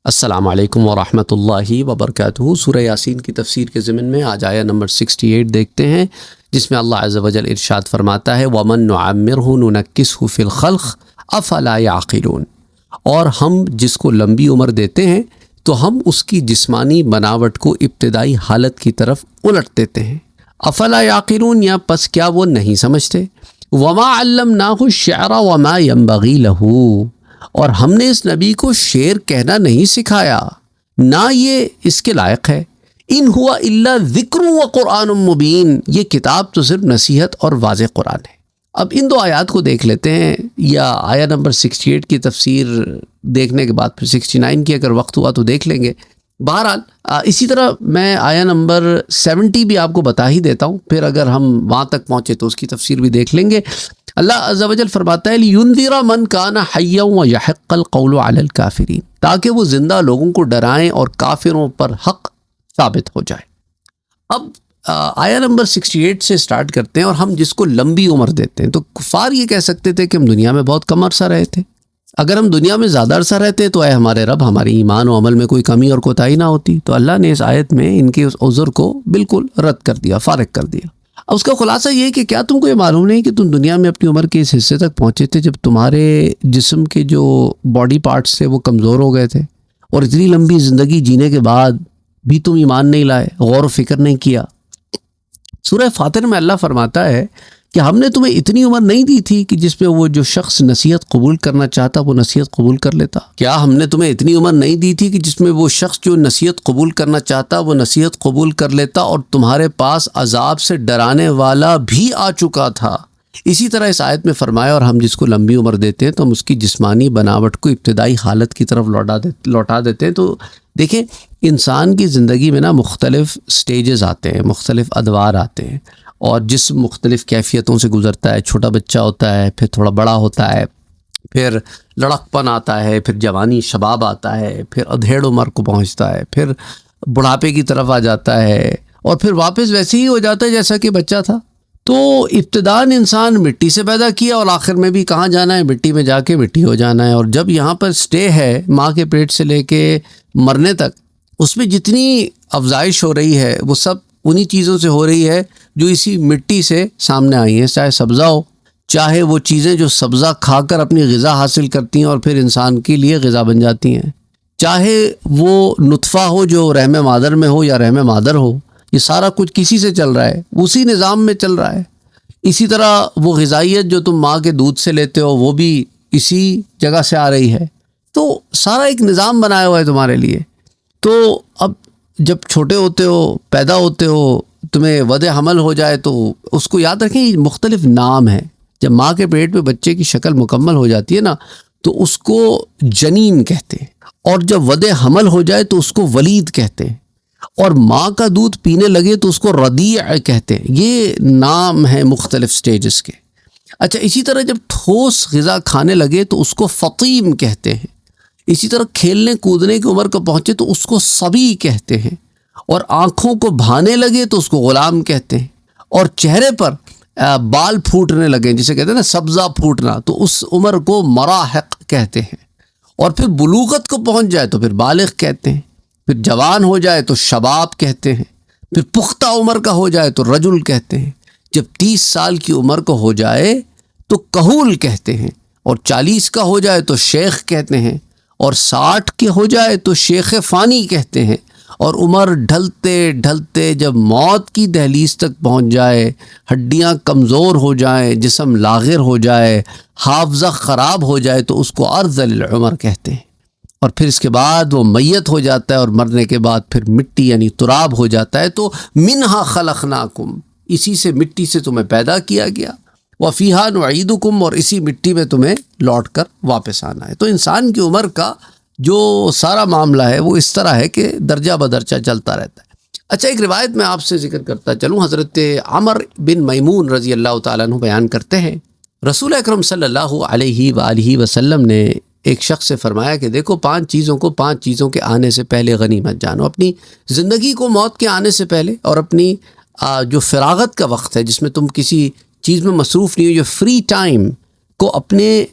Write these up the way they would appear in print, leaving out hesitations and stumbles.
السلام علیکم ورحمۃ اللہ وبرکاتہ۔ سورہ یاسین کی تفسیر کے ضمن میں آج آیہ نمبر 68 دیکھتے ہیں، جس میں اللہ عز و جل ارشاد فرماتا ہے وَمَن نُعَمِّرْهُ نُنَكِّسْهُ فِي الْخَلْقِ أَفَلَا يَعْقِلُونَ، اور ہم جس کو لمبی عمر دیتے ہیں تو ہم اس کی جسمانی بناوٹ کو ابتدائی حالت کی طرف الٹ دیتے ہیں۔ افلا یعقلون، یا پس کیا وہ نہیں سمجھتے؟ وما علمناہ الشعر وما ينبغی لہ، اور ہم نے اس نبی کو شعر کہنا نہیں سکھایا، نہ یہ اس کے لائق ہے۔ ان ہوا الا ذکر و قرآن مبین، یہ کتاب تو صرف نصیحت اور واضح قرآن ہے۔ اب ان دو آیات کو دیکھ لیتے ہیں، یا آیہ نمبر 68 کی تفسیر دیکھنے کے بعد پھر 69 کی اگر وقت ہوا تو دیکھ لیں گے۔ بہرحال اسی طرح میں آیہ نمبر 70 بھی آپ کو بتا ہی دیتا ہوں، پھر اگر ہم وہاں تک پہنچے تو اس کی تفسیر بھی دیکھ لیں گے۔ اللہ عز و جل فرماتا ہے لِيُنذِرَ مَنْ كَانَ حَيًّا وَيَحِقَّ الْقَوْلُ عَلَى الْكَافِرِينَ، تاکہ وہ زندہ لوگوں کو ڈرائیں اور کافروں پر حق ثابت ہو جائے۔ اب آیہ نمبر 68 سے سٹارٹ کرتے ہیں، اور ہم جس کو لمبی عمر دیتے ہیں، تو کفار یہ کہہ سکتے تھے کہ ہم دنیا میں بہت کم عرصہ رہے تھے، اگر ہم دنیا میں زیادہ عرصہ رہتے تو اے ہمارے رب، ہماری ایمان و عمل میں کوئی کمی اور کوتاہی نہ ہوتی۔ تو اللہ نے اس آیت میں ان کے اس عذر کو بالکل رد کر دیا، فارغ کر دیا۔ اب اس کا خلاصہ یہ کہ کیا تم کو یہ معلوم نہیں کہ تم دنیا میں اپنی عمر کے اس حصے تک پہنچے تھے جب تمہارے جسم کے جو باڈی پارٹس تھے وہ کمزور ہو گئے تھے، اور اتنی لمبی زندگی جینے کے بعد بھی تم ایمان نہیں لائے، غور و فکر نہیں کیا۔ سورہ فاتر میں اللہ فرماتا ہے کہ ہم نے تمہیں اتنی عمر نہیں دی تھی کہ جس پہ وہ جو شخص نصیحت قبول کرنا چاہتا وہ نصیحت قبول کر لیتا۔ کیا ہم نے تمہیں اتنی عمر نہیں دی تھی کہ جس میں وہ شخص جو نصیحت قبول کرنا چاہتا وہ نصیحت قبول کر لیتا، اور تمہارے پاس عذاب سے ڈرانے والا بھی آ چکا تھا؟ اسی طرح اس آیت میں فرمایا اور ہم جس کو لمبی عمر دیتے ہیں تو ہم اس کی جسمانی بناوٹ کو ابتدائی حالت کی طرف لوٹا دیتے ہیں۔ تو دیکھیں، انسان کی زندگی میں مختلف سٹیجز آتے ہیں، مختلف ادوار آتے ہیں، اور جسم مختلف کیفیتوں سے گزرتا ہے۔ چھوٹا بچہ ہوتا ہے، پھر تھوڑا بڑا ہوتا ہے، پھر لڑک پن آتا ہے، پھر جوانی شباب آتا ہے، پھر ادھیڑ عمر کو پہنچتا ہے، پھر بڑھاپے کی طرف آ جاتا ہے، اور پھر واپس ویسے ہی ہو جاتا ہے جیسا کہ بچہ تھا۔ تو ابتداءً انسان مٹی سے پیدا کیا، اور آخر میں بھی کہاں جانا ہے؟ مٹی میں جا کے مٹی ہو جانا ہے۔ اور جب یہاں پر سٹے ہے ماں کے پیٹ سے لے کے مرنے تک، اس میں جتنی افزائش ہو رہی ہے وہ سب انہی چیزوں سے ہو رہی ہے جو اسی مٹی سے سامنے آئی ہیں، چاہے سبزہ ہو، چاہے وہ چیزیں جو سبزہ کھا کر اپنی غذا حاصل کرتی ہیں اور پھر انسان کے لیے غذا بن جاتی ہیں، چاہے وہ نطفہ ہو جو رحم مادر میں ہو یا رحم مادر ہو، یہ سارا کچھ کسی سے چل رہا ہے، اسی نظام میں چل رہا ہے۔ اسی طرح وہ غذائیت جو تم ماں کے دودھ سے لیتے ہو وہ بھی اسی جگہ سے آ رہی ہے۔ تو سارا ایک نظام بنایا ہوا ہے تمہارے لیے۔ تو اب جب چھوٹے ہوتے ہو، پیدا ہوتے ہو، تمہیں ودِ حمل ہو جائے تو اس کو یاد رکھیں یہ مختلف نام ہیں۔ جب ماں کے پیٹ میں بچے کی شکل مکمل ہو جاتی ہے تو اس کو جنین کہتے ہیں، اور جب ودِ حمل ہو جائے تو اس کو ولید کہتے ہیں، اور ماں کا دودھ پینے لگے تو اس کو رضیع کہتے ہیں۔ یہ نام ہیں مختلف سٹیجز کے۔ اچھا، اسی طرح جب ٹھوس غذا کھانے لگے تو اس کو فطیم کہتے ہیں۔ اسی طرح کھیلنے کودنے کی عمر کو پہنچے تو اس کو صبی کہتے ہیں، اور آنکھوں کو بھانے لگے تو اس کو غلام کہتے ہیں، اور چہرے پر بال پھوٹنے لگے جسے کہتے ہیں نا سبزہ پھوٹنا، تو اس عمر کو مراحق کہتے ہیں، اور پھر بلوغت کو پہنچ جائے تو پھر بالغ کہتے ہیں، پھر جوان ہو جائے تو شباب کہتے ہیں، پھر پختہ عمر کا ہو جائے تو رجل کہتے ہیں، جب 30 سال کی عمر کو ہو جائے تو کہول کہتے ہیں، اور 40 کا ہو جائے تو شیخ کہتے ہیں، اور 60 کے ہو جائے تو شیخ فانی کہتے ہیں، اور عمر ڈھلتے ڈھلتے جب موت کی دہلیز تک پہنچ جائے، ہڈیاں کمزور ہو جائیں، جسم لاغر ہو جائے، حافظہ خراب ہو جائے تو اس کو ارذل العمر کہتے ہیں، اور پھر اس کے بعد وہ میت ہو جاتا ہے، اور مرنے کے بعد پھر مٹی یعنی تراب ہو جاتا ہے۔ تو منہا خلقناکم، اسی سے مٹی سے تمہیں پیدا کیا گیا، وفیہا نعیدکم، اور اسی مٹی میں تمہیں لوٹ کر واپس آنا ہے۔ تو انسان کی عمر کا جو سارا معاملہ ہے وہ اس طرح ہے کہ درجہ بدرجہ چلتا رہتا ہے۔ اچھا، ایک روایت میں آپ سے ذکر کرتا چلوں، حضرت عمر بن میمون رضی اللہ تعالیٰ عنہ بیان کرتے ہیں، رسول اکرم صلی اللہ علیہ وآلہ وسلم نے ایک شخص سے فرمایا کہ دیکھو، 5 چیزوں کے آنے سے پہلے غنیمت جانو، اپنی زندگی کو موت کے آنے سے پہلے، اور اپنی جو فراغت کا وقت ہے جس میں تم کسی چیز میں مصروف نہیں ہو، جو فری ٹائم کو اپنے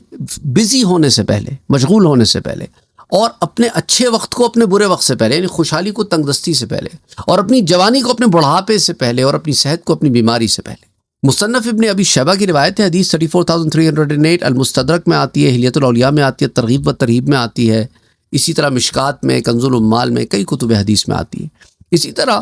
بزی ہونے سے پہلے، مشغول ہونے سے پہلے، اور اپنے اچھے وقت کو اپنے برے وقت سے پہلے، یعنی خوشحالی کو تنگ دستی سے پہلے، اور اپنی جوانی کو اپنے بڑھاپے سے پہلے، اور اپنی صحت کو اپنی بیماری سے پہلے۔ مصنف ابن ابی شیبہ کی روایت ہے، حدیث 34,308 المستدرک میں آتی ہے، حلیۃ الاولیاء میں آتی ہے، ترغیب و ترہیب میں آتی ہے، اسی طرح مشکات میں، کنز العمال میں، کئی کتب حدیث میں آتی ہے۔ اسی طرح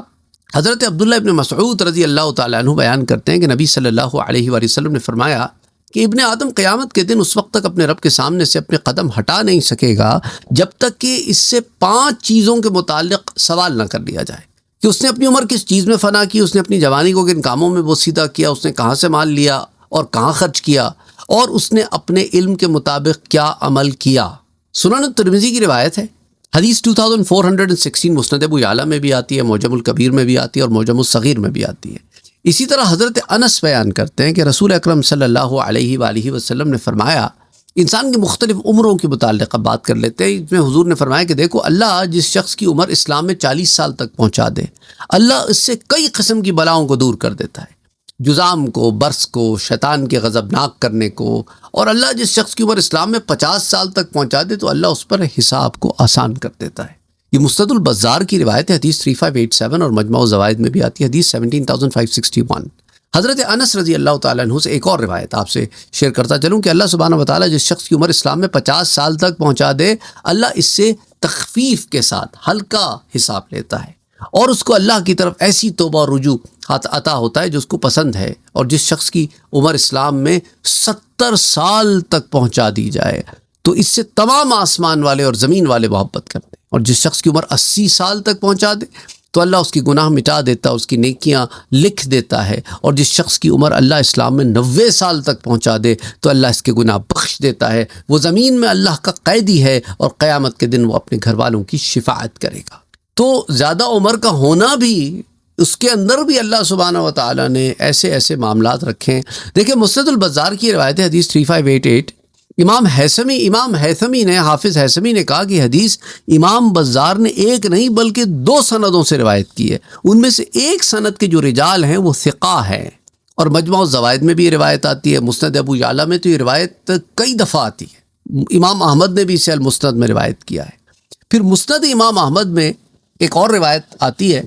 حضرت عبداللہ ابن مسعود رضی اللہ تعالیٰ عنہ بیان کرتے ہیں کہ نبی صلی اللہ علیہ وآلہ وسلم نے فرمایا کہ ابن آدم قیامت کے دن اس وقت تک اپنے رب کے سامنے سے اپنے قدم ہٹا نہیں سکے گا جب تک کہ اس سے 5 چیزوں کے متعلق سوال نہ کر لیا جائے، کہ اس نے اپنی عمر کس چیز میں فنا کی، اس نے اپنی جوانی کو کن کاموں میں بوسیدہ کیا، اس نے کہاں سے مال لیا اور کہاں خرچ کیا، اور اس نے اپنے علم کے مطابق کیا عمل کیا۔ سنن ترمذی کی روایت ہے، حدیث 2416 مسند ابو یعلا میں بھی آتی ہے، معجم الکبیر میں بھی آتی ہے، اور معجم الصغیر میں بھی آتی ہے۔ اسی طرح حضرت انس بیان کرتے ہیں کہ رسول اکرم صلی اللہ علیہ وآلہ وسلم نے فرمایا، انسان کی مختلف عمروں کے متعلق اب بات کر لیتے ہیں۔ اس میں حضور نے فرمایا کہ دیکھو، اللہ جس شخص کی عمر اسلام میں 40 سال تک پہنچا دے، اللہ اس سے کئی قسم کی بلاؤں کو دور کر دیتا ہے، جذام کو، برس کو، شیطان کے غضبناک کرنے کو، اور اللہ جس شخص کی عمر اسلام میں 50 سال تک پہنچا دے تو اللہ اس پر حساب کو آسان کر دیتا ہے۔ یہ مستد البزار کی روایت ہے، حدیث 3587، اور مجمع الزوائد میں بھی آتی ہے، حدیث 17561۔ حضرت انس رضی اللہ تعالیٰ عنہ سے ایک اور روایت آپ سے شیئر کرتا چلوں کہ اللہ سبحانہ وتعالیٰ جس شخص کی عمر اسلام میں 50 سال تک پہنچا دے، اللہ اس سے تخفیف کے ساتھ ہلکا حساب لیتا ہے، اور اس کو اللہ کی طرف ایسی توبہ اور رجوع عطا ہوتا ہے جو اس کو پسند ہے۔ اور جس شخص کی عمر اسلام میں 70 سال تک پہنچا دی جائے تو اس سے تمام آسمان والے اور زمین والے محبت کرتے ہیں، اور جس شخص کی عمر 80 سال تک پہنچا دے تو اللہ اس کی گناہ مٹا دیتا ہے، اس کی نیکیاں لکھ دیتا ہے، اور جس شخص کی عمر اللہ اسلام میں 90 سال تک پہنچا دے تو اللہ اس کے گناہ بخش دیتا ہے۔ وہ زمین میں اللہ کا قیدی ہے، اور قیامت کے دن وہ اپنے گھر والوں کی شفاعت کرے گا۔ تو زیادہ عمر کا ہونا بھی، اس کے اندر بھی اللہ سبحانہ و تعالیٰ نے ایسے ایسے معاملات رکھے ہیں۔ دیکھیں مسند البزار کی روایت ہے، حدیث 3588، امام حیثمی نے، حافظ حیثمی نے کہا کہ حدیث امام بزار نے ایک نہیں بلکہ 2 سندوں سے روایت کی ہے، ان میں سے ایک سند کے جو رجال ہیں وہ ثقہ ہیں، اور مجمع الزوائد میں بھی یہ روایت آتی ہے، مسند ابو یعلا میں تو یہ روایت کئی دفعہ آتی ہے، امام احمد نے بھی اسے المسند میں روایت کیا ہے۔ پھر مسند امام احمد میں ایک اور روایت آتی ہے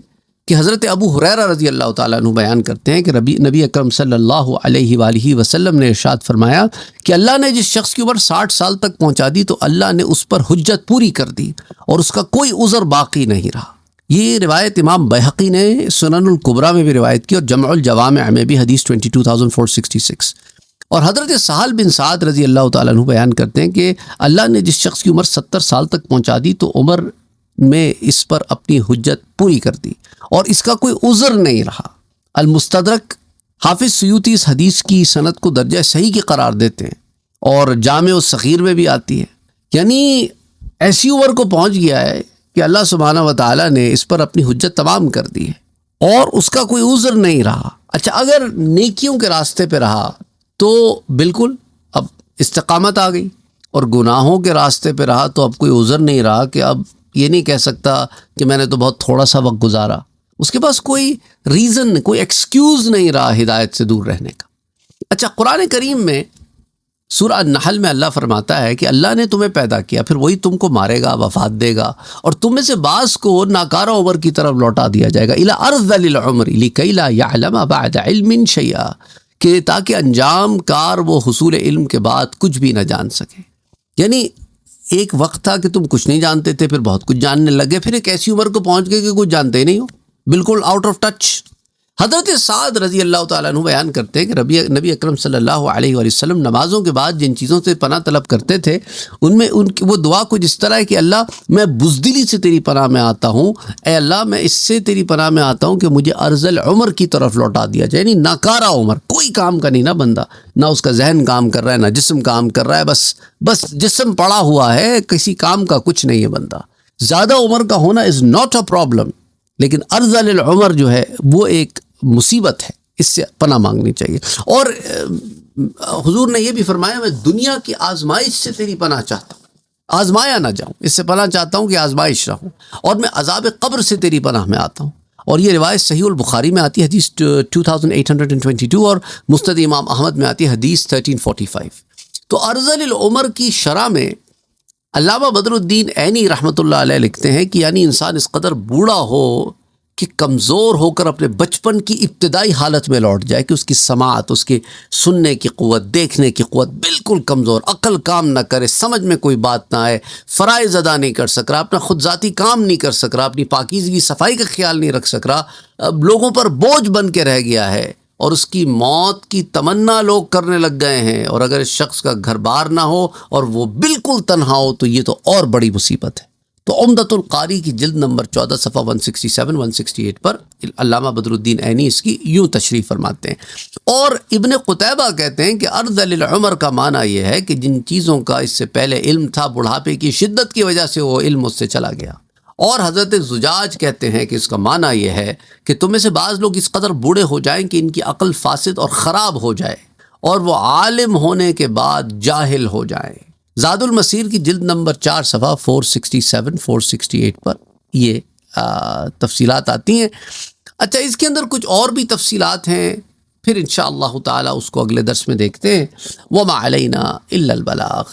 کہ حضرت ابو ہریرہ رضی اللہ تعالیٰ عنہ بیان کرتے ہیں کہ نبی اکرم صلی اللہ علیہ وآلہ وسلم نے ارشاد فرمایا کہ اللہ نے جس شخص کی عمر 60 سال تک پہنچا دی تو اللہ نے اس پر حجت پوری کر دی، اور اس کا کوئی عذر باقی نہیں رہا۔ یہ روایت امام بہقی نے سنن الکبریٰ میں بھی روایت کی، اور جمع الجوامع میں بھی، حدیث 22,466۔ اور حضرت سہل بن سعد رضی اللہ تعالیٰ عنہ بیان کرتے ہیں کہ اللہ نے جس شخص کی عمر 70 سال تک پہنچا دی تو عمر میں اس پر اپنی حجت پوری کر دی، اور اس کا کوئی عذر نہیں رہا۔ المستدرک، حافظ سیوطی اس حدیث کی سند کو درجہ صحیح کی قرار دیتے ہیں، اور جامع الصغیر میں بھی آتی ہے، یعنی ایسی عمر کو پہنچ گیا ہے کہ اللہ سبحانہ و تعالیٰ نے اس پر اپنی حجت تمام کر دی ہے، اور اس کا کوئی عذر نہیں رہا۔ اچھا، اگر نیکیوں کے راستے پہ رہا تو بالکل اب استقامت آ گئی، اور گناہوں کے راستے پہ رہا تو اب کوئی عذر نہیں رہا کہ اب یہ نہیں کہہ سکتا کہ میں نے تو بہت تھوڑا سا وقت گزارا، اس کے پاس کوئی ریزن، کوئی ایکسکیوز نہیں رہا ہدایت سے دور رہنے کا۔ اچھا، قرآن کریم میں سورہ النحل میں اللہ فرماتا ہے کہ اللہ نے تمہیں پیدا کیا، پھر وہی تم کو مارے گا، وفات دے گا، اور تم میں سے بعض کو ناکارہ عمر کی طرف لوٹا دیا جائے گا، الی ارذل العمر لکی لا یعلم بعد علم شیئا، کہ تاکہ انجام کار وہ حصول علم کے بعد کچھ بھی نہ جان سکے۔ یعنی ایک وقت تھا کہ تم کچھ نہیں جانتے تھے، پھر بہت کچھ جاننے لگے، پھر ایک ایسی عمر کو پہنچ گئے کہ کچھ جانتے ہی نہیں ہو، بالکل آؤٹ آف ٹچ۔ حضرت سعد رضی اللہ تعالیٰ عنہ بیان کرتے ہیں کہ نبی اکرم صلی اللہ علیہ وآلہ وسلم نمازوں کے بعد جن چیزوں سے پناہ طلب کرتے تھے ان میں وہ دعا کچھ اس طرح ہے کہ اللہ میں بزدلی سے تیری پناہ میں آتا ہوں، اے اللہ میں اس سے تیری پناہ میں آتا ہوں کہ مجھے ارذل عمر کی طرف لوٹا دیا جائے، یعنی ناکارہ عمر، کوئی کام کا نہیں نا بندہ، نہ اس کا ذہن کام کر رہا ہے، نہ جسم کام کر رہا ہے، بس جسم پڑا ہوا ہے، کسی کام کا کچھ نہیں ہے بندہ۔ زیادہ عمر کا ہونا از ناٹ اے پرابلم، لیکن ارذل العمر جو ہے وہ ایک مصیبت ہے، اس سے پناہ مانگنی چاہیے۔ اور حضور نے یہ بھی فرمایا میں دنیا کی آزمائش سے تیری پناہ چاہتا ہوں، آزمایا نہ جاؤں، اس سے پناہ چاہتا ہوں کہ آزمائش رہوں، اور میں عذاب قبر سے تیری پناہ میں آتا ہوں۔ اور یہ روایت صحیح البخاری میں آتی ہے، حدیث 2822، اور مسند امام احمد میں آتی ہے، حدیث 1345۔ تو ارذل العمر کی شرح میں علامہ بدر الدین عینی رحمۃ اللہ علیہ لکھتے ہیں کہ یعنی انسان اس قدر بوڑھا ہو کہ کمزور ہو کر اپنے بچپن کی ابتدائی حالت میں لوٹ جائے، کہ اس کی سماعت، اس کے سننے کی قوت، دیکھنے کی قوت بالکل کمزور، عقل کام نہ کرے، سمجھ میں کوئی بات نہ آئے، فرائض ادا نہیں کر سک رہا، اپنا خود ذاتی کام نہیں کر سک رہا، اپنی پاکیزگی صفائی کا خیال نہیں رکھ سک رہا، اب لوگوں پر بوجھ بن کے رہ گیا ہے، اور اس کی موت کی تمنا لوگ کرنے لگ گئے ہیں، اور اگر اس شخص کا گھر بار نہ ہو اور وہ بالکل تنہا ہو تو یہ تو اور بڑی مصیبت ہے۔ تو عمدۃ القاری کی جلد نمبر 14 صفحہ 167 168 پر علامہ بدر الدین عینی اس کی یوں تشریح فرماتے ہیں۔ اور ابن قتیبہ کہتے ہیں کہ ارذل العمر کا معنی یہ ہے کہ جن چیزوں کا اس سے پہلے علم تھا، بڑھاپے کی شدت کی وجہ سے وہ علم اس سے چلا گیا۔ اور حضرت زجاج کہتے ہیں کہ اس کا معنی یہ ہے کہ تم میں سے بعض لوگ اس قدر بوڑھے ہو جائیں کہ ان کی عقل فاسد اور خراب ہو جائے، اور وہ عالم ہونے کے بعد جاہل ہو جائیں۔ زاد المسیر کی جلد نمبر 4 صفحہ 467 468 پر یہ تفصیلات آتی ہیں۔ اچھا، اس کے اندر کچھ اور بھی تفصیلات ہیں، پھر انشاءاللہ تعالی اس کو اگلے درس میں دیکھتے ہیں۔ وما علینا الا البلاغ۔